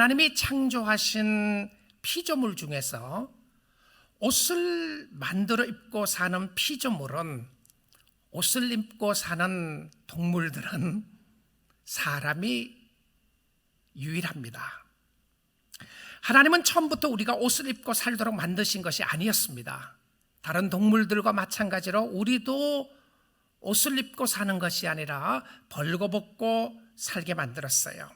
하나님이 창조하신 피조물 중에서 옷을 만들어 입고 사는 피조물은, 옷을 입고 사는 동물들은 사람이 유일합니다. 하나님은 처음부터 우리가 옷을 입고 살도록 만드신 것이 아니었습니다. 다른 동물들과 마찬가지로 우리도 옷을 입고 사는 것이 아니라 벌거벗고 살게 만들었어요.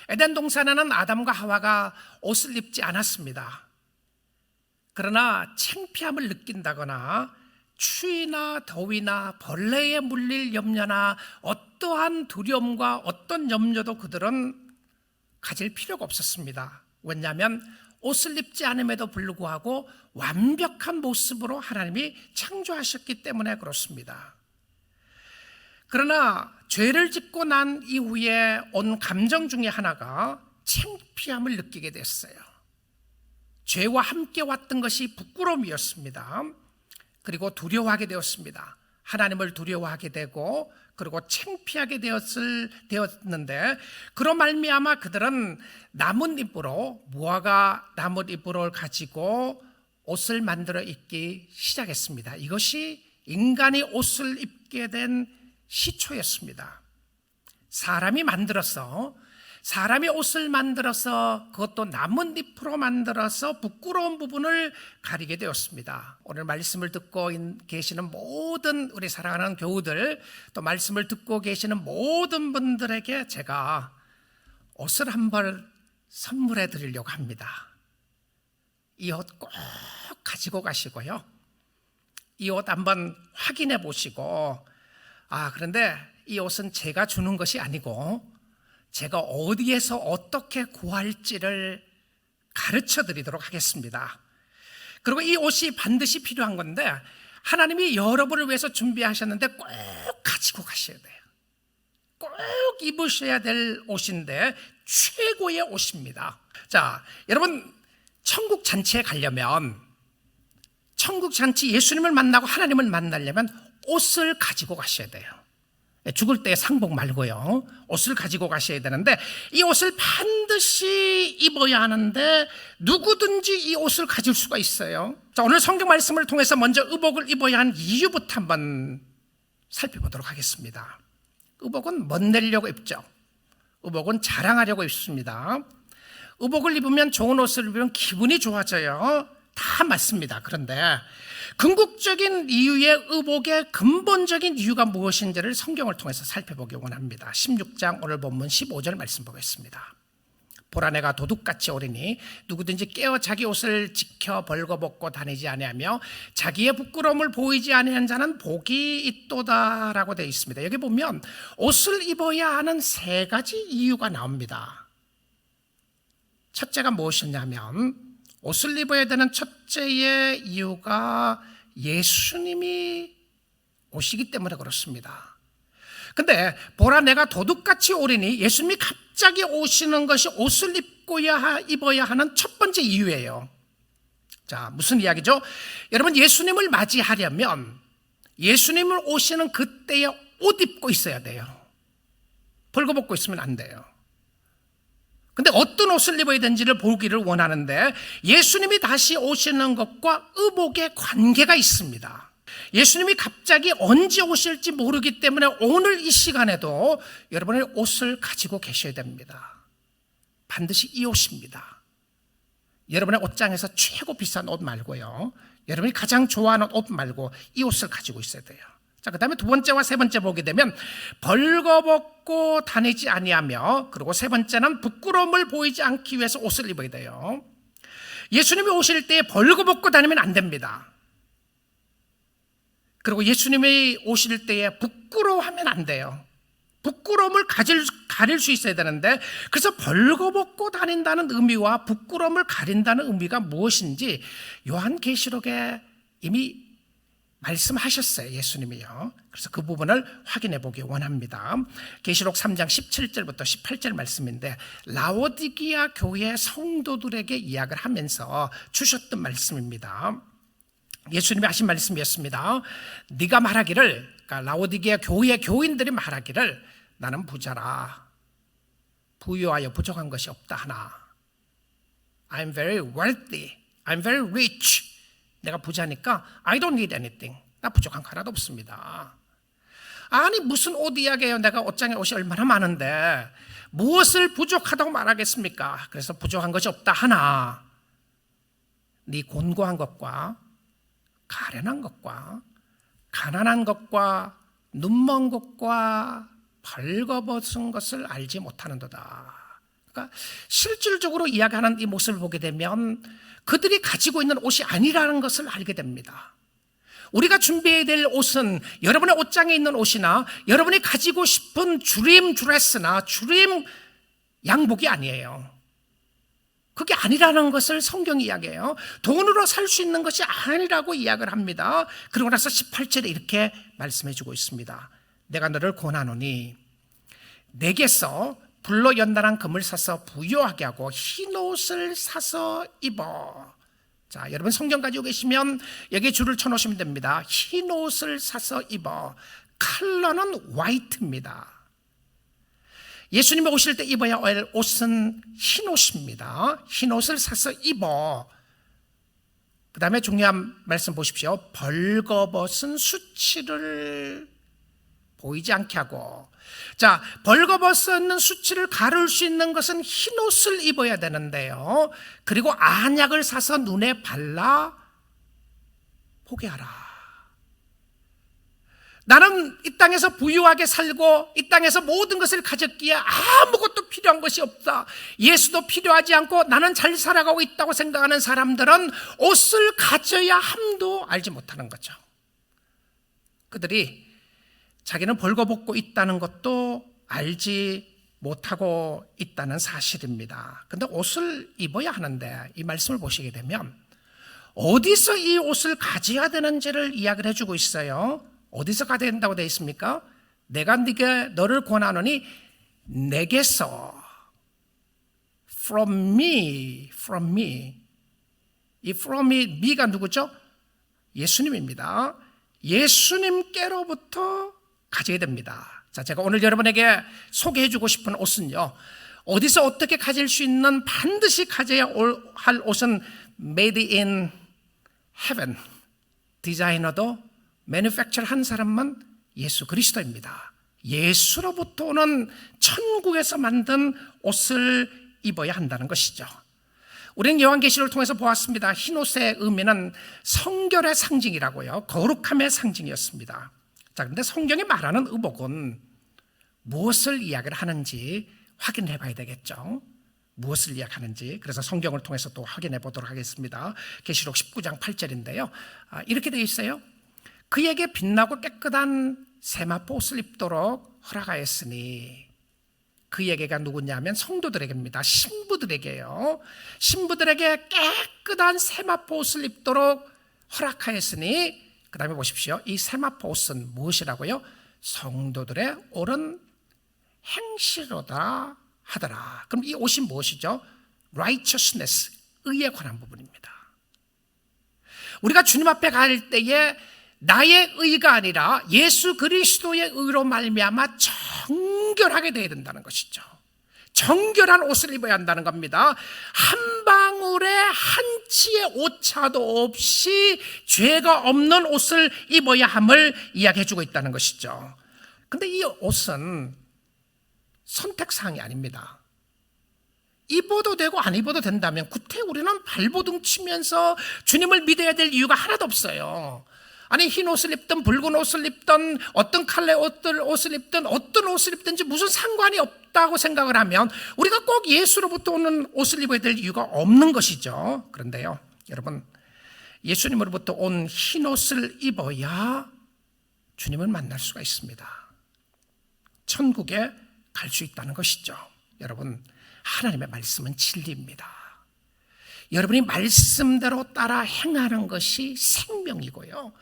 에덴 동산에는 아담과 하와가 옷을 입지 않았습니다. 그러나 창피함을 느낀다거나 추위나 더위나 벌레에 물릴 염려나 어떠한 두려움과 어떤 염려도 그들은 가질 필요가 없었습니다. 왜냐하면 옷을 입지 않음에도 불구하고 완벽한 모습으로 하나님이 창조하셨기 때문에 그렇습니다. 그러나 죄를 짓고 난 이후에 온 감정 중에 하나가 창피함을 느끼게 됐어요. 죄와 함께 왔던 것이 부끄러움이었습니다. 그리고 두려워하게 되었습니다. 하나님을 두려워하게 되고 그리고 창피하게 되었는데, 그로 말미암아 그들은 나뭇잎으로, 무화과 나뭇잎으로 가지고 옷을 만들어 입기 시작했습니다. 이것이 인간이 옷을 입게 된 시초였습니다. 사람이 옷을 만들어서 그것도 나뭇잎으로 만들어서 부끄러운 부분을 가리게 되었습니다. 오늘 말씀을 듣고 계시는 모든 우리 사랑하는 교우들, 또 말씀을 듣고 계시는 모든 분들에게 제가 옷을 한 벌 선물해 드리려고 합니다. 이 옷 꼭 가지고 가시고요, 이 옷 한번 확인해 보시고, 그런데 이 옷은 제가 주는 것이 아니고 제가 어디에서 어떻게 구할지를 가르쳐 드리도록 하겠습니다. 그리고 이 옷이 반드시 필요한 건데, 하나님이 여러분을 위해서 준비하셨는데 꼭 가지고 가셔야 돼요. 꼭 입으셔야 될 옷인데 최고의 옷입니다. 자, 여러분, 천국 잔치에 가려면, 천국 잔치, 예수님을 만나고 하나님을 만나려면 옷을 가지고 가셔야 돼요. 죽을 때 상복 말고요, 옷을 가지고 가셔야 되는데, 이 옷을 반드시 입어야 하는데 누구든지 이 옷을 가질 수가 있어요. 자, 오늘 성경 말씀을 통해서 먼저 의복을 입어야 하는 이유부터 한번 살펴보도록 하겠습니다. 의복은 멋내려고 입죠. 의복은 자랑하려고 입습니다. 의복을 입으면, 좋은 옷을 입으면 기분이 좋아져요. 다 맞습니다. 그런데 궁극적인 이유의, 의복의 근본적인 이유가 무엇인지를 성경을 통해서 살펴보기 원합니다. 16장 오늘 본문 15절 말씀 보겠습니다. 보라, 내가 도둑같이 오리니 누구든지 깨어 자기 옷을 지켜 벌거벗고 다니지 아니하며 자기의 부끄러움을 보이지 아니하는 자는 복이 있도다 라고 되어 있습니다. 여기 보면 옷을 입어야 하는 세 가지 이유가 나옵니다. 첫째가 무엇이냐면, 옷을 입어야 되는 첫째의 이유가 예수님이 오시기 때문에 그렇습니다. 근데 보라, 내가 도둑같이 오리니, 예수님이 갑자기 오시는 것이 옷을 입어야 하는 첫 번째 이유예요. 자, 무슨 이야기죠? 여러분, 예수님을 맞이하려면 예수님을 오시는 그때에 옷 입고 있어야 돼요. 벌거벗고 있으면 안 돼요. 근데 어떤 옷을 입어야 되는지를 보기를 원하는데, 예수님이 다시 오시는 것과 의복의 관계가 있습니다. 예수님이 갑자기 언제 오실지 모르기 때문에 오늘 이 시간에도 여러분의 옷을 가지고 계셔야 됩니다. 반드시 이 옷입니다. 여러분의 옷장에서 최고 비싼 옷 말고요, 여러분이 가장 좋아하는 옷 말고 이 옷을 가지고 있어야 돼요. 자, 그 다음에 두 번째와 세 번째 보게 되면, 벌거벗고 다니지 아니하며, 그리고 세 번째는 부끄러움을 보이지 않기 위해서 옷을 입어야 돼요. 예수님이 오실 때 벌거벗고 다니면 안 됩니다. 그리고 예수님이 오실 때에 부끄러워하면 안 돼요. 부끄러움을 가릴 수 있어야 되는데, 그래서 벌거벗고 다닌다는 의미와 부끄러움을 가린다는 의미가 무엇인지 요한계시록에 이미 말씀하셨어요, 예수님이요. 그래서 그 부분을 확인해 보기 원합니다. 계시록 3장 17절부터 18절 말씀인데, 라오디게아 교회 성도들에게 이야기를 하면서 주셨던 말씀입니다. 예수님이 하신 말씀이었습니다. 네가 말하기를, 그러니까 라오디게아 교회 교인들이 말하기를, 나는 부자라, 부유하여 부족한 것이 없다 하나. I'm very wealthy. I'm very rich. 내가 부자니까 I don't need anything. 나 부족한 거 하나도 없습니다. 아니 무슨 옷 이야기예요. 내가 옷장에 옷이 얼마나 많은데 무엇을 부족하다고 말하겠습니까? 그래서 부족한 것이 없다 하나, 네 곤고한 것과 가련한 것과 가난한 것과 눈먼 것과 벌거벗은 것을 알지 못하는도다. 그러니까 실질적으로 이야기하는 이 모습을 보게 되면 그들이 가지고 있는 옷이 아니라는 것을 알게 됩니다. 우리가 준비해야 될 옷은 여러분의 옷장에 있는 옷이나 여러분이 가지고 싶은 주림 드레스나 주림 양복이 아니에요. 그게 아니라는 것을 성경이 이야기해요. 돈으로 살 수 있는 것이 아니라고 이야기를 합니다. 그러고 나서 18절에 이렇게 말씀해 주고 있습니다. 내가 너를 권하노니 내게서 불로 연단한 금을 사서 부요하게 하고 흰 옷을 사서 입어. 자, 여러분 성경 가지고 계시면 여기에 줄을 쳐놓으시면 됩니다. 흰 옷을 사서 입어. 컬러는 화이트입니다. 예수님이 오실 때 입어야 할 옷은 흰 옷입니다. 흰 옷을 사서 입어. 그 다음에 중요한 말씀 보십시오. 벌거벗은 수치를 보이지 않게 하고. 자, 벌거벗은 수치를 가릴 수 있는 것은 흰 옷을 입어야 되는데요. 그리고 안약을 사서 눈에 발라 보게 하라. 나는 이 땅에서 부유하게 살고 이 땅에서 모든 것을 가졌기에 아무것도 필요한 것이 없다. 예수도 필요하지 않고 나는 잘 살아가고 있다고 생각하는 사람들은 옷을 가져야 함도 알지 못하는 거죠. 그들이 자기는 벌거벗고 있다는 것도 알지 못하고 있다는 사실입니다. 그런데 옷을 입어야 하는데 이 말씀을 보시게 되면 어디서 이 옷을 가져야 되는지를 이야기를 해주고 있어요. 어디서 가져야 된다고 되어 있습니까? 내가 너를 권하노니 내게서 from me. 이 from me가 누구죠? 예수님입니다. 예수님께로부터 가져야 됩니다. 자, 제가 오늘 여러분에게 소개해주고 싶은 옷은요, 어디서 어떻게 가질 수 있는 반드시 가져야 할 옷은 made in heaven. 디자이너도 매니팩처를 한 사람만 예수 그리스도입니다. 예수로부터 오는 천국에서 만든 옷을 입어야 한다는 것이죠. 우리는 요한계시록을 통해서 보았습니다. 흰옷의 의미는 성결의 상징이라고요. 거룩함의 상징이었습니다. 자, 그런데 성경이 말하는 의복은 무엇을 이야기를 하는지 확인해 봐야 되겠죠. 무엇을 이야기하는지. 그래서 성경을 통해서 또 확인해 보도록 하겠습니다. 계시록 19장 8절인데요. 이렇게 되어 있어요. 그에게 빛나고 깨끗한 세마포 옷을 입도록 허락하였으니, 그에게가 누구냐면 성도들에게입니다. 신부들에게요. 신부들에게 깨끗한 세마포 옷을 입도록 허락하였으니, 그 다음에 보십시오. 이 세마포 옷은 무엇이라고요? 성도들의 옳은 행실로다 하더라. 그럼 이 옷이 무엇이죠? righteousness, 의에 관한 부분입니다. 우리가 주님 앞에 갈 때에 나의 의가 아니라 예수 그리스도의 의로 말미암아 정결하게 되어야 된다는 것이죠. 정결한 옷을 입어야 한다는 겁니다. 한 방울의 한 치의 오차도 없이 죄가 없는 옷을 입어야 함을 이야기해 주고 있다는 것이죠. 그런데 이 옷은 선택사항이 아닙니다. 입어도 되고 안 입어도 된다면 구태 우리는 발버둥 치면서 주님을 믿어야 될 이유가 하나도 없어요. 아니, 흰 옷을 입든 붉은 옷을 입든 어떤 컬러의 옷을 입든 어떤 옷을 입든지 무슨 상관이 없다고 생각을 하면 우리가 꼭 예수로부터 오는 옷을 입어야 될 이유가 없는 것이죠. 그런데요, 여러분, 예수님으로부터 온 흰 옷을 입어야 주님을 만날 수가 있습니다. 천국에 갈 수 있다는 것이죠. 여러분, 하나님의 말씀은 진리입니다. 여러분이 말씀대로 따라 행하는 것이 생명이고요.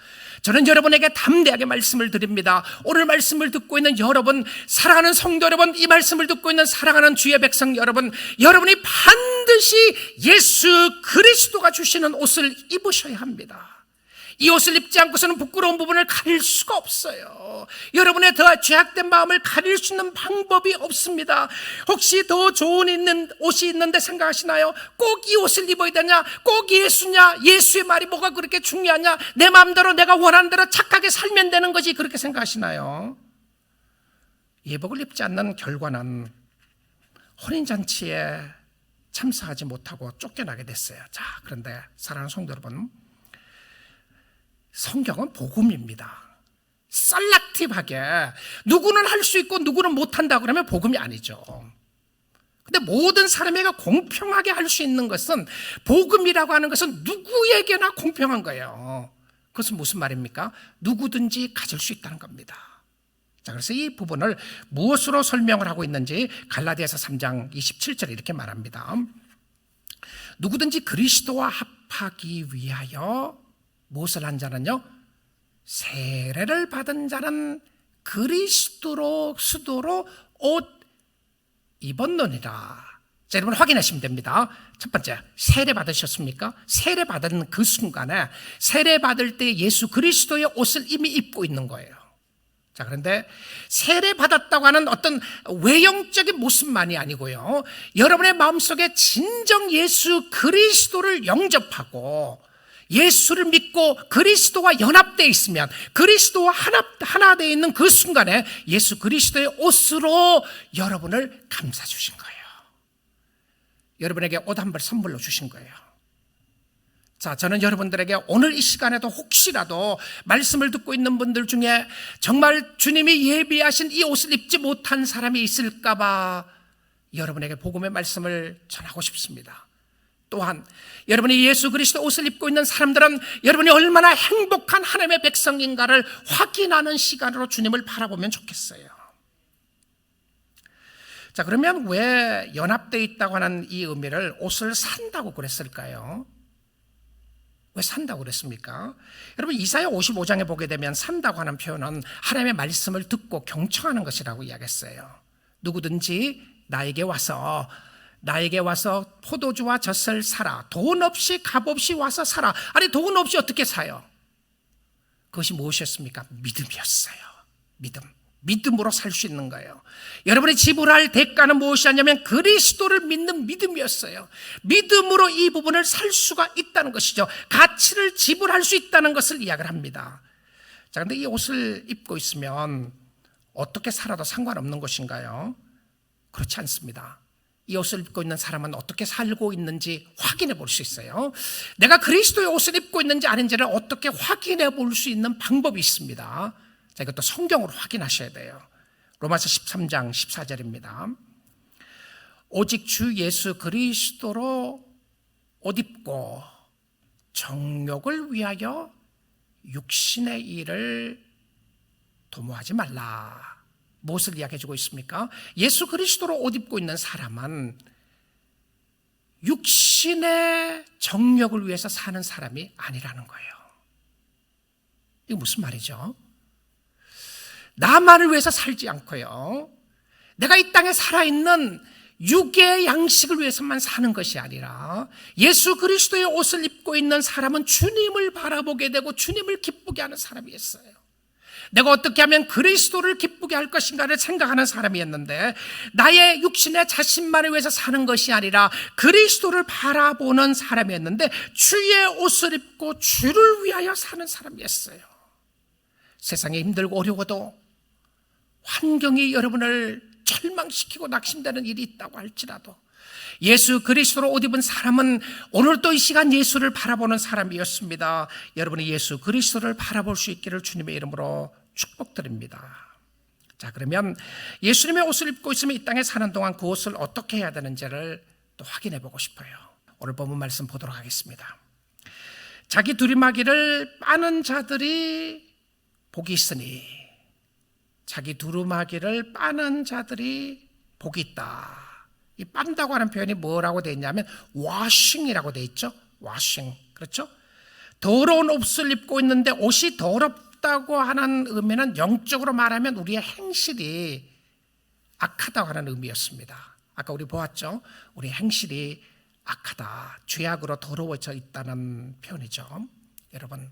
저는 여러분에게 담대하게 말씀을 드립니다. 오늘 말씀을 듣고 있는 여러분, 사랑하는 성도 여러분, 이 말씀을 듣고 있는 사랑하는 주의 백성 여러분, 여러분이 반드시 예수 그리스도가 주시는 옷을 입으셔야 합니다. 이 옷을 입지 않고서는 부끄러운 부분을 가릴 수가 없어요. 여러분의 더 죄악된 마음을 가릴 수 있는 방법이 없습니다. 혹시 더 좋은 옷이 있는데 생각하시나요? 꼭 이 옷을 입어야 되냐? 꼭 예수냐? 예수의 말이 뭐가 그렇게 중요하냐? 내 마음대로 내가 원하는 대로 착하게 살면 되는 거지, 그렇게 생각하시나요? 예복을 입지 않는 결과는 혼인잔치에 참석하지 못하고 쫓겨나게 됐어요. 자, 그런데 사랑하는 성도 여러분, 성경은 복음입니다. 셀렉티브하게 누구는 할 수 있고 누구는 못한다 그러면 복음이 아니죠. 근데 모든 사람에게 공평하게 할 수 있는 것은, 복음이라고 하는 것은 누구에게나 공평한 거예요. 그것은 무슨 말입니까? 누구든지 가질 수 있다는 겁니다. 자, 그래서 이 부분을 무엇으로 설명을 하고 있는지 갈라디아서 3장 27절에 이렇게 말합니다. 누구든지 그리스도와 합하기 위하여 무엇을 한 자는요? 세례를 받은 자는 그리스도로 수도로 옷 입었느니라. 자, 여러분 확인하시면 됩니다. 첫 번째, 세례 받으셨습니까? 세례 받은 그 순간에, 세례 받을 때 예수 그리스도의 옷을 이미 입고 있는 거예요. 자, 그런데 세례 받았다고 하는 어떤 외형적인 모습만이 아니고요, 여러분의 마음속에 진정 예수 그리스도를 영접하고 예수를 믿고 그리스도와 연합되어 있으면, 그리스도와 하나 되어 있는 그 순간에 예수 그리스도의 옷으로 여러분을 감싸주신 거예요. 여러분에게 옷 한 벌 선물로 주신 거예요. 자, 저는 여러분들에게 오늘 이 시간에도 혹시라도 말씀을 듣고 있는 분들 중에 정말 주님이 예비하신 이 옷을 입지 못한 사람이 있을까봐 여러분에게 복음의 말씀을 전하고 싶습니다. 또한 여러분이 예수 그리스도 옷을 입고 있는 사람들은 여러분이 얼마나 행복한 하나님의 백성인가를 확인하는 시간으로 주님을 바라보면 좋겠어요. 자, 그러면 왜 연합되어 있다고 하는 이 의미를 옷을 산다고 그랬을까요? 왜 산다고 그랬습니까? 여러분, 이사야 55장에 보게 되면 산다고 하는 표현은 하나님의 말씀을 듣고 경청하는 것이라고 이야기했어요. 누구든지 나에게 와서 포도주와 젖을 사라. 돈 없이 값 없이 와서 사라. 아니, 돈 없이 어떻게 사요? 그것이 무엇이었습니까? 믿음이었어요. 믿음으로 살 수 있는 거예요. 여러분이 지불할 대가는 무엇이었냐면 그리스도를 믿는 믿음이었어요. 믿음으로 이 부분을 살 수가 있다는 것이죠. 가치를 지불할 수 있다는 것을 이야기를 합니다. 자, 그런데 이 옷을 입고 있으면 어떻게 살아도 상관없는 것인가요? 그렇지 않습니다. 이 옷을 입고 있는 사람은 어떻게 살고 있는지 확인해 볼 수 있어요. 내가 그리스도의 옷을 입고 있는지 아닌지를 어떻게 확인해 볼 수 있는 방법이 있습니다. 자, 이것도 성경으로 확인하셔야 돼요. 로마서 13장 14절입니다. 오직 주 예수 그리스도로 옷 입고 정욕을 위하여 육신의 일을 도모하지 말라. 무엇을 이야기해 주고 있습니까? 예수 그리스도로 옷 입고 있는 사람은 육신의 정욕을 위해서 사는 사람이 아니라는 거예요. 이게 무슨 말이죠? 나만을 위해서 살지 않고요, 내가 이 땅에 살아있는 육의 양식을 위해서만 사는 것이 아니라 예수 그리스도의 옷을 입고 있는 사람은 주님을 바라보게 되고 주님을 기쁘게 하는 사람이었어요. 내가 어떻게 하면 그리스도를 기쁘게 할 것인가를 생각하는 사람이었는데, 나의 육신의 자신만을 위해서 사는 것이 아니라 그리스도를 바라보는 사람이었는데 주의 옷을 입고 주를 위하여 사는 사람이었어요. 세상에 힘들고 어려워도, 환경이 여러분을 절망시키고 낙심되는 일이 있다고 할지라도 예수 그리스도로 옷 입은 사람은 오늘 또 이 시간 예수를 바라보는 사람이었습니다. 여러분이 예수 그리스도를 바라볼 수 있기를 주님의 이름으로 축복드립니다. 자, 그러면 예수님의 옷을 입고 있으면 이 땅에 사는 동안 그 옷을 어떻게 해야 되는지를 또 확인해 보고 싶어요. 오늘 본문 말씀 보도록 하겠습니다. 자기 두루마기를 빠는 자들이 복이 있으니, 자기 두루마기를 빠는 자들이 복이 있다. 이 빤다고 하는 표현이 뭐라고 되어 있냐면 washing이라고 되어 있죠. washing. 그렇죠? 더러운 옷을 입고 있는데 옷이 더럽다고 하는 의미는 영적으로 말하면 우리의 행실이 악하다고 하는 의미였습니다. 아까 우리 보았죠? 우리 행실이 악하다, 죄악으로 더러워져 있다는 표현이죠. 여러분,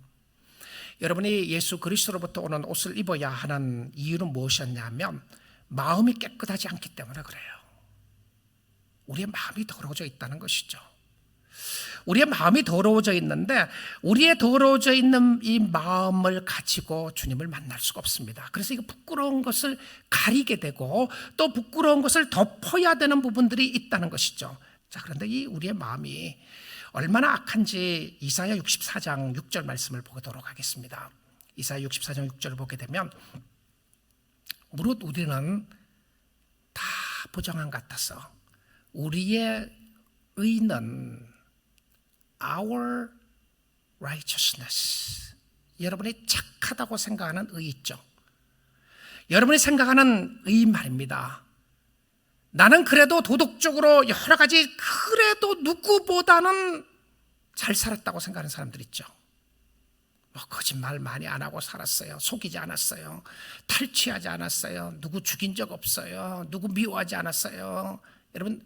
여러분이 예수 그리스도로부터 오는 옷을 입어야 하는 이유는 무엇이었냐면 마음이 깨끗하지 않기 때문에 그래요. 우리의 마음이 더러워져 있다는 것이죠. 우리의 마음이 더러워져 있는데 우리의 더러워져 있는 이 마음을 가지고 주님을 만날 수가 없습니다. 그래서 이거 부끄러운 것을 가리게 되고 또 부끄러운 것을 덮어야 되는 부분들이 있다는 것이죠. 자, 그런데 이 우리의 마음이 얼마나 악한지 이사야 64장 6절 말씀을 보도록 하겠습니다. 이사야 64장 6절을 보게 되면 무릇 우리는 다 부정한 것 같아서 우리의 의는 our righteousness, 여러분이 착하다고 생각하는 의 있죠. 여러분이 생각하는 의 말입니다. 나는 그래도 도덕적으로 여러 가지 그래도 누구보다는 잘 살았다고 생각하는 사람들 있죠. 뭐 거짓말 많이 안 하고 살았어요. 속이지 않았어요. 탈취하지 않았어요. 누구 죽인 적 없어요. 누구 미워하지 않았어요.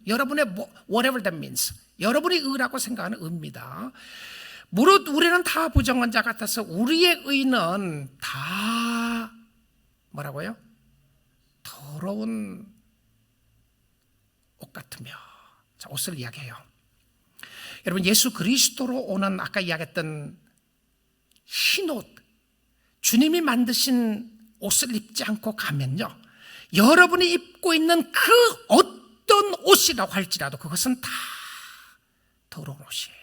여러분의 whatever that means, 여러분이 의라고 생각하는 의입니다. 무릇 우리는 다 부정한 자 같아서 우리의 의는 다 뭐라고요? 더러운 옷 같으며. 자, 옷을 이야기해요. 여러분, 예수 그리스도로 오는 아까 이야기했던 흰옷, 주님이 만드신 옷을 입지 않고 가면요, 여러분이 입고 있는 그 어떤 옷이라고 할지라도 그것은 다 더러운 옷이에요.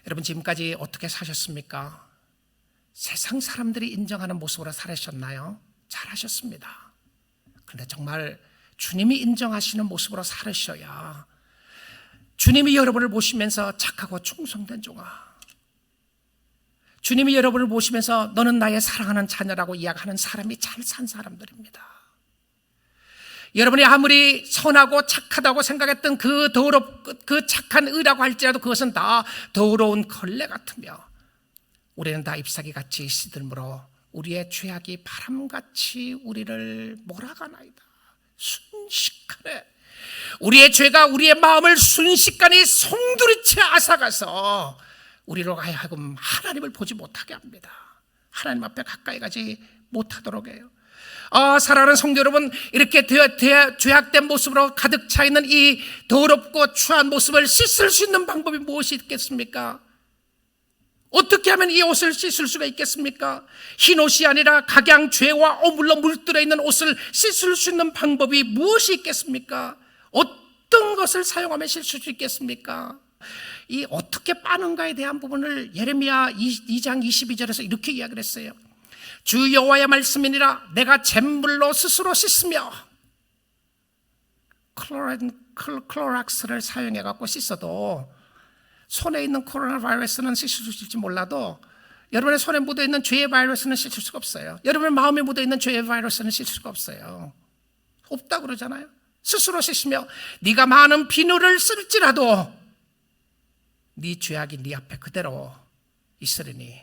여러분, 지금까지 어떻게 사셨습니까? 세상 사람들이 인정하는 모습으로 살으셨나요? 잘하셨습니다. 그런데 정말 주님이 인정하시는 모습으로 살으셔야 주님이 여러분을 보시면서 착하고 충성된 종아, 주님이 여러분을 보시면서 너는 나의 사랑하는 자녀라고 이야기하는 사람이 잘 산 사람들입니다. 여러분이 아무리 선하고 착하다고 생각했던 그 착한 의라고 할지라도 그것은 다 더러운 걸레 같으며 우리는 다 잎사귀 같이 시들므로 우리의 죄악이 바람같이 우리를 몰아가나이다. 순식간에 우리의 죄가 우리의 마음을 순식간에 송두리째 앗아가서 우리로 하여금 하나님을 보지 못하게 합니다. 하나님 앞에 가까이 가지 못하도록 해요. 사랑하는 성도 여러분, 이렇게 죄악된 모습으로 가득 차 있는 이 더럽고 추한 모습을 씻을 수 있는 방법이 무엇이 있겠습니까? 어떻게 하면 이 옷을 씻을 수가 있겠습니까? 흰 옷이 아니라 각양 죄와 어물러 물들어 있는 옷을 씻을 수 있는 방법이 무엇이 있겠습니까? 어떤 것을 사용하면 씻을 수 있겠습니까? 이 어떻게 빠는가에 대한 부분을 예레미야 2장 22절에서 이렇게 이야기를 했어요. 주 여호와의 말씀이니라 내가 잿물로 스스로 씻으며, 클로락스를 사용해 갖고 씻어도 손에 있는 코로나 바이러스는 씻을 수 있을지 몰라도 여러분의 손에 묻어있는 죄의 바이러스는 씻을 수가 없어요. 여러분의 마음에 묻어있는 죄의 바이러스는 씻을 수가 없어요. 없다고 그러잖아요. 스스로 씻으며 네가 많은 비누를 쓸지라도 네 죄악이 네 앞에 그대로 있으리니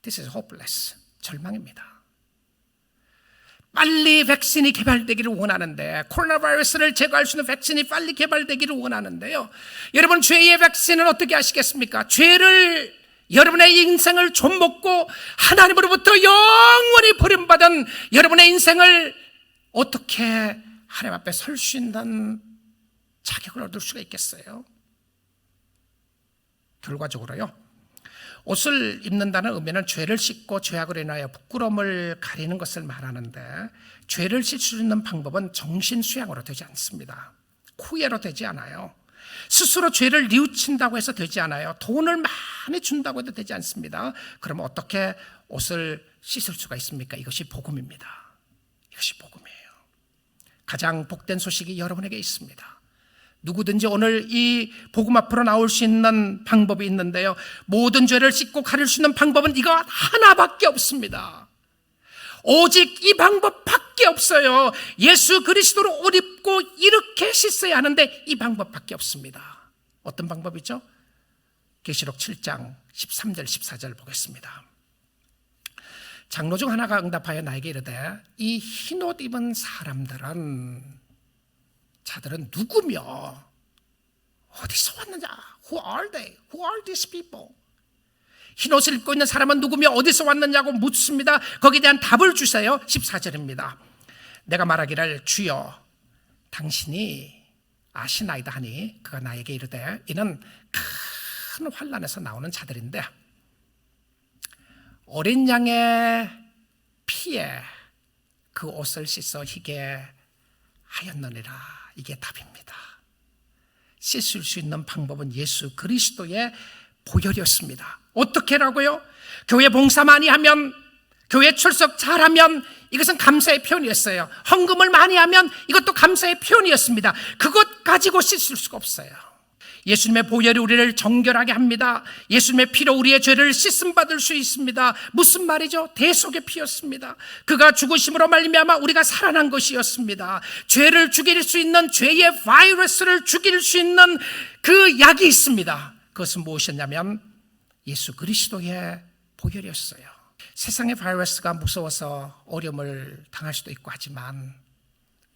This is hopeless. 절망입니다. 빨리 백신이 개발되기를 원하는데, 코로나 바이러스를 제거할 수 있는 백신이 빨리 개발되기를 원하는데요, 여러분, 죄의 백신은 어떻게 아시겠습니까? 죄를, 여러분의 인생을 좀먹고 하나님으로부터 영원히 버림받은 여러분의 인생을 어떻게 하나님 앞에 설 수 있는 자격을 얻을 수가 있겠어요? 결과적으로요, 옷을 입는다는 의미는 죄를 씻고 죄악으로 인하여 부끄러움을 가리는 것을 말하는데, 죄를 씻을 수 있는 방법은 정신 수양으로 되지 않습니다. 후회로 되지 않아요. 스스로 죄를 뉘우친다고 해서 되지 않아요. 돈을 많이 준다고 해도 되지 않습니다. 그러면 어떻게 옷을 씻을 수가 있습니까? 이것이 복음입니다. 이것이 복음이에요. 가장 복된 소식이 여러분에게 있습니다. 누구든지 오늘 이 복음 앞으로 나올 수 있는 방법이 있는데요, 모든 죄를 씻고 가릴 수 있는 방법은 이거 하나밖에 없습니다. 오직 이 방법밖에 없어요. 예수 그리스도로 옷 입고 이렇게 씻어야 하는데 이 방법밖에 없습니다. 어떤 방법이죠? 계시록 7장 13절 14절 보겠습니다. 장로 중 하나가 응답하여 나에게 이르되 이 흰옷 입은 자들은 누구며 어디서 왔느냐? Who are they? Who are these people? 흰옷을 입고 있는 사람은 누구며 어디서 왔느냐고 묻습니다. 거기에 대한 답을 주세요. 14절입니다. 내가 말하기를 주여 당신이 아시나이다 하니 그가 나에게 이르되 이는 큰 환난에서 나오는 자들인데 어린 양의 피에 그 옷을 씻어 희게 하였느니라. 이게 답입니다. 씻을 수 있는 방법은 예수 그리스도의 보혈이었습니다. 어떻게라고요? 교회 봉사 많이 하면, 교회 출석 잘하면 이것은 감사의 표현이었어요. 헌금을 많이 하면 이것도 감사의 표현이었습니다. 그것 가지고 씻을 수가 없어요. 예수님의 보혈이 우리를 정결하게 합니다. 예수님의 피로 우리의 죄를 씻음받을 수 있습니다. 무슨 말이죠? 대속의 피였습니다. 그가 죽으심으로 말미암아 우리가 살아난 것이었습니다. 죄를 죽일 수 있는, 죄의 바이러스를 죽일 수 있는 그 약이 있습니다. 그것은 무엇이었냐면 예수 그리스도의 보혈이었어요. 세상의 바이러스가 무서워서 어려움을 당할 수도 있고 하지만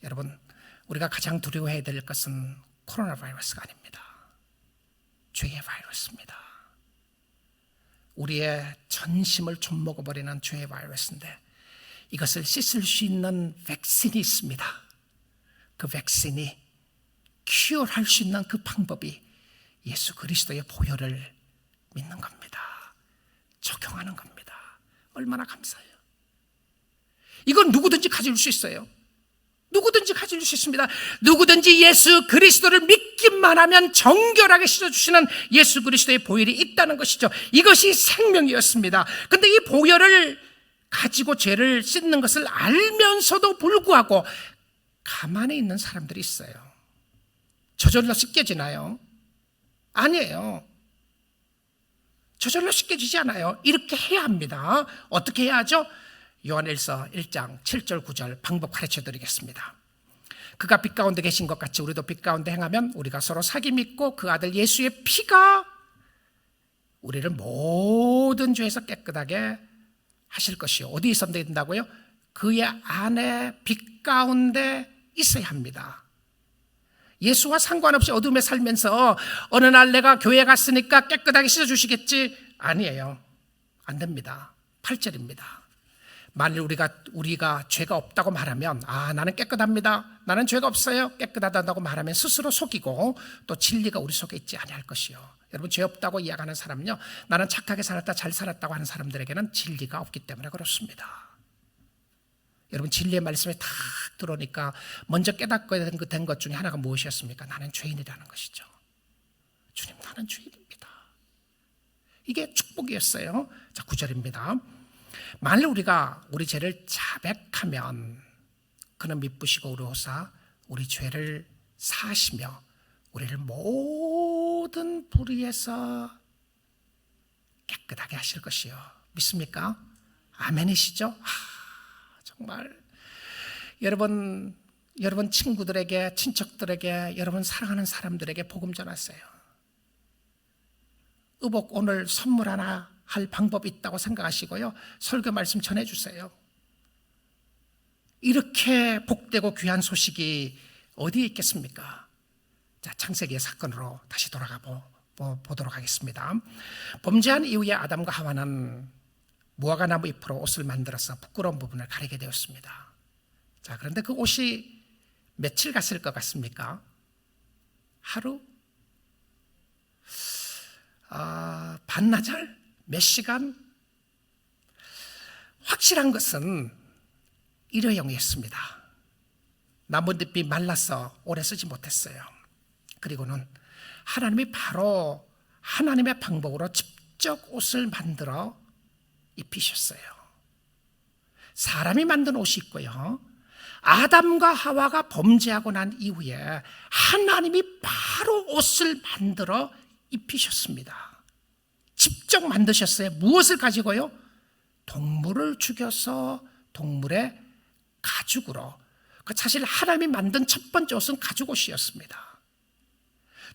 여러분, 우리가 가장 두려워해야 될 것은 코로나 바이러스가 아닙니다. 죄의 바이러스입니다. 우리의 전심을 좀먹어버리는 죄의 바이러스인데 이것을 씻을 수 있는 백신이 있습니다. 그 백신이 큐어할 수 있는 그 방법이 예수 그리스도의 보혈을 믿는 겁니다. 적용하는 겁니다. 얼마나 감사해요. 이건 누구든지 가질 수 있어요. 누구든지 가질 수 있습니다. 누구든지 예수 그리스도를 믿기만 하면 정결하게 씻어주시는 예수 그리스도의 보혈이 있다는 것이죠. 이것이 생명이었습니다. 그런데 이 보혈을 가지고 죄를 씻는 것을 알면서도 불구하고 가만히 있는 사람들이 있어요. 저절로 씻겨지나요? 아니에요. 저절로 씻겨지지 않아요. 이렇게 해야 합니다. 어떻게 해야 하죠? 요한일서 1장 7절 9절 방법 가르쳐 드리겠습니다. 그가 빛 가운데 계신 것 같이 우리도 빛 가운데 행하면 우리가 서로 사귐 있고 그 아들 예수의 피가 우리를 모든 죄에서 깨끗하게 하실 것이요. 어디 있어야 된다고요? 그의 안에 빛 가운데 있어야 합니다. 예수와 상관없이 어둠에 살면서 어느 날 내가 교회 갔으니까 깨끗하게 씻어주시겠지? 아니에요. 안 됩니다. 8절입니다. 만일 우리가 죄가 없다고 말하면 나는 깨끗합니다. 나는 죄가 없어요. 깨끗하다고 말하면 스스로 속이고 또 진리가 우리 속에 있지 아니할 것이요. 여러분, 죄 없다고 이야기하는 사람은요, 나는 착하게 살았다, 잘 살았다고 하는 사람들에게는 진리가 없기 때문에 그렇습니다. 여러분, 진리의 말씀이 탁 들어오니까 먼저 깨닫게 된 것 중에 하나가 무엇이었습니까? 나는 죄인이라는 것이죠. 주님, 나는 죄인입니다. 이게 축복이었어요. 자, 9절입니다. 만일 우리가 우리 죄를 자백하면 그는 미쁘시고 의로우사 우리 죄를 사하시며 우리를 모든 불의에서 깨끗하게 하실 것이요. 믿습니까? 아멘이시죠? 정말 여러분 친구들에게, 친척들에게, 여러분 사랑하는 사람들에게 복음 전하세요. 의복 오늘 선물 하나 할 방법이 있다고 생각하시고요, 설교 말씀 전해주세요. 이렇게 복되고 귀한 소식이 어디에 있겠습니까? 자, 창세기의 사건으로 다시 돌아가 보도록 하겠습니다. 범죄한 이후에 아담과 하와는 무화과 나무 잎으로 옷을 만들어서 부끄러운 부분을 가리게 되었습니다. 자, 그런데 그 옷이 며칠 갔을 것 같습니까? 하루? 반나절? 몇 시간? 확실한 것은 일회용이었습니다. 나뭇잎이 말라서 오래 쓰지 못했어요. 그리고는 하나님이 바로 하나님의 방법으로 직접 옷을 만들어 입히셨어요. 사람이 만든 옷이 있고요, 아담과 하와가 범죄하고 난 이후에 하나님이 바로 옷을 만들어 입히셨습니다. 직접 만드셨어요. 무엇을 가지고요? 동물을 죽여서 동물의 가죽으로. 사실 하나님이 만든 첫 번째 옷은 가죽옷이었습니다.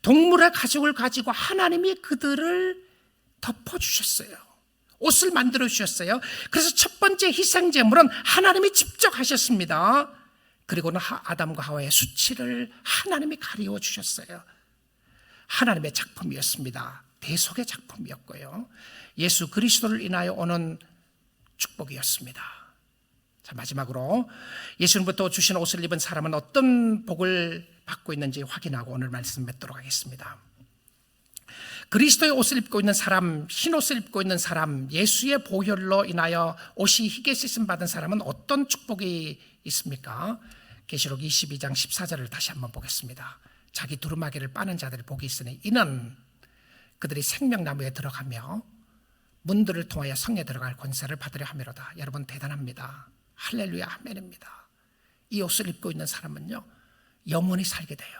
동물의 가죽을 가지고 하나님이 그들을 덮어주셨어요. 옷을 만들어 주셨어요. 그래서 첫 번째 희생제물은 하나님이 직접 하셨습니다. 그리고는 아담과 하와의 수치를 하나님이 가리워 주셨어요. 하나님의 작품이었습니다. 대속의 작품이었고요. 예수 그리스도를 인하여 오는 축복이었습니다. 자, 마지막으로 예수님부터 주신 옷을 입은 사람은 어떤 복을 받고 있는지 확인하고 오늘 말씀 맺도록 하겠습니다. 그리스도의 옷을 입고 있는 사람, 흰 옷을 입고 있는 사람, 예수의 보혈로 인하여 옷이 희게 씻음 받은 사람은 어떤 축복이 있습니까? 계시록 22장 14절을 다시 한번 보겠습니다. 자기 두루마기를 빠는 자들이 복이 있으니 이는 그들이 생명나무에 들어가며 문들을 통하여 성에 들어갈 권세를 받으려 함이로다. 여러분 대단합니다. 할렐루야 아멘입니다. 이 옷을 입고 있는 사람은요 영원히 살게 돼요.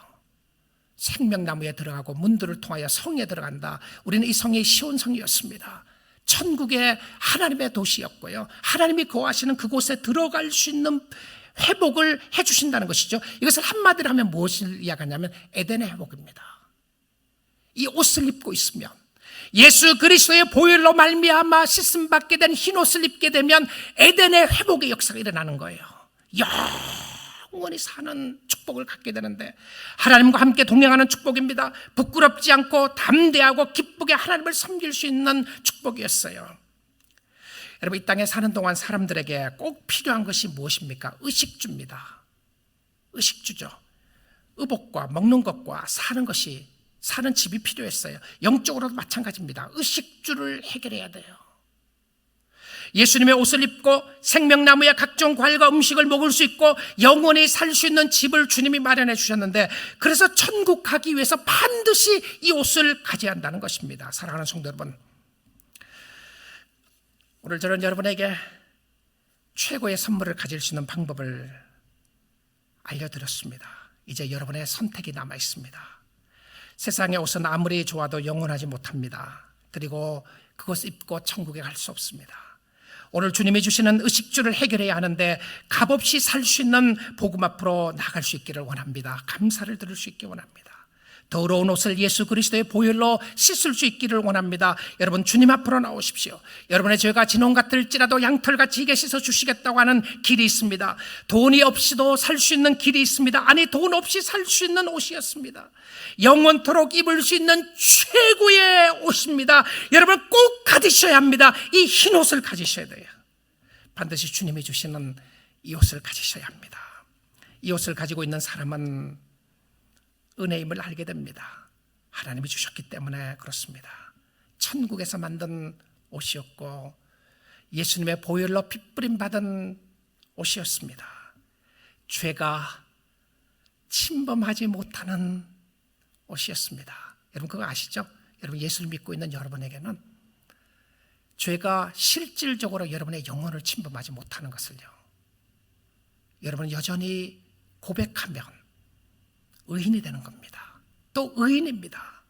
생명나무에 들어가고 문들을 통하여 성에 들어간다. 우리는 이 성이 시온성이었습니다. 천국의 하나님의 도시였고요, 하나님이 거하시는 그곳에 들어갈 수 있는 회복을 해주신다는 것이죠. 이것을 한마디로 하면 무엇을 이야기하냐면 에덴의 회복입니다. 이 옷을 입고 있으면, 예수 그리스도의 보혈로 말미암아 씻음 받게 된 흰 옷을 입게 되면 에덴의 회복의 역사가 일어나는 거예요. 영원히 사는 축복을 갖게 되는데, 하나님과 함께 동행하는 축복입니다. 부끄럽지 않고 담대하고 기쁘게 하나님을 섬길 수 있는 축복이었어요. 여러분, 이 땅에 사는 동안 사람들에게 꼭 필요한 것이 무엇입니까? 의식주입니다. 의식주죠. 의복과 먹는 것과 사는 집이 필요했어요. 영적으로도 마찬가지입니다. 의식주를 해결해야 돼요. 예수님의 옷을 입고 생명나무의 각종 과일과 음식을 먹을 수 있고 영원히 살 수 있는 집을 주님이 마련해 주셨는데, 그래서 천국 가기 위해서 반드시 이 옷을 가져야 한다는 것입니다. 사랑하는 성도 여러분, 오늘 저는 여러분에게 최고의 선물을 가질 수 있는 방법을 알려드렸습니다. 이제 여러분의 선택이 남아 있습니다. 세상의 옷은 아무리 좋아도 영원하지 못합니다. 그리고 그것을 입고 천국에 갈 수 없습니다. 오늘 주님이 주시는 의식주를 해결해야 하는데 값없이 살 수 있는 복음 앞으로 나갈 수 있기를 원합니다. 감사를 들을 수 있기 원합니다. 더러운 옷을 예수 그리스도의 보혈로 씻을 수 있기를 원합니다. 여러분, 주님 앞으로 나오십시오. 여러분의 죄가 진홍 같을지라도 양털같이 희게 씻어 주시겠다고 하는 길이 있습니다. 돈이 없이도 살 수 있는 길이 있습니다. 아니, 돈 없이 살 수 있는 옷이었습니다. 영원토록 입을 수 있는 최고의 옷입니다. 여러분, 꼭 가지셔야 합니다. 이 흰 옷을 가지셔야 돼요. 반드시 주님이 주시는 이 옷을 가지셔야 합니다. 이 옷을 가지고 있는 사람은 은혜임을 알게 됩니다. 하나님이 주셨기 때문에 그렇습니다. 천국에서 만든 옷이었고 예수님의 보혈로 핏부림 받은 옷이었습니다. 죄가 침범하지 못하는 옷이었습니다. 여러분, 그거 아시죠? 여러분, 예수를 믿고 있는 여러분에게는 죄가 실질적으로 여러분의 영혼을 침범하지 못하는 것을요, 여러분 여전히 고백하면 의인이 되는 겁니다. 또 의인입니다.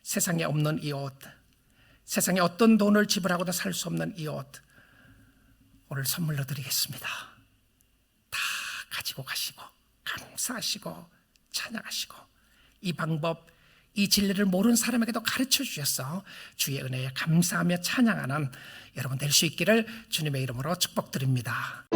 세상에 없는 이 옷, 세상에 어떤 돈을 지불하고도 살 수 없는 이 옷, 오늘 선물로 드리겠습니다. 다 가지고 가시고 감사하시고 찬양하시고, 이 방법, 이 진리를 모르는 사람에게도 가르쳐 주셔서 주의 은혜에 감사하며 찬양하는 여러분 될 수 있기를 주님의 이름으로 축복드립니다.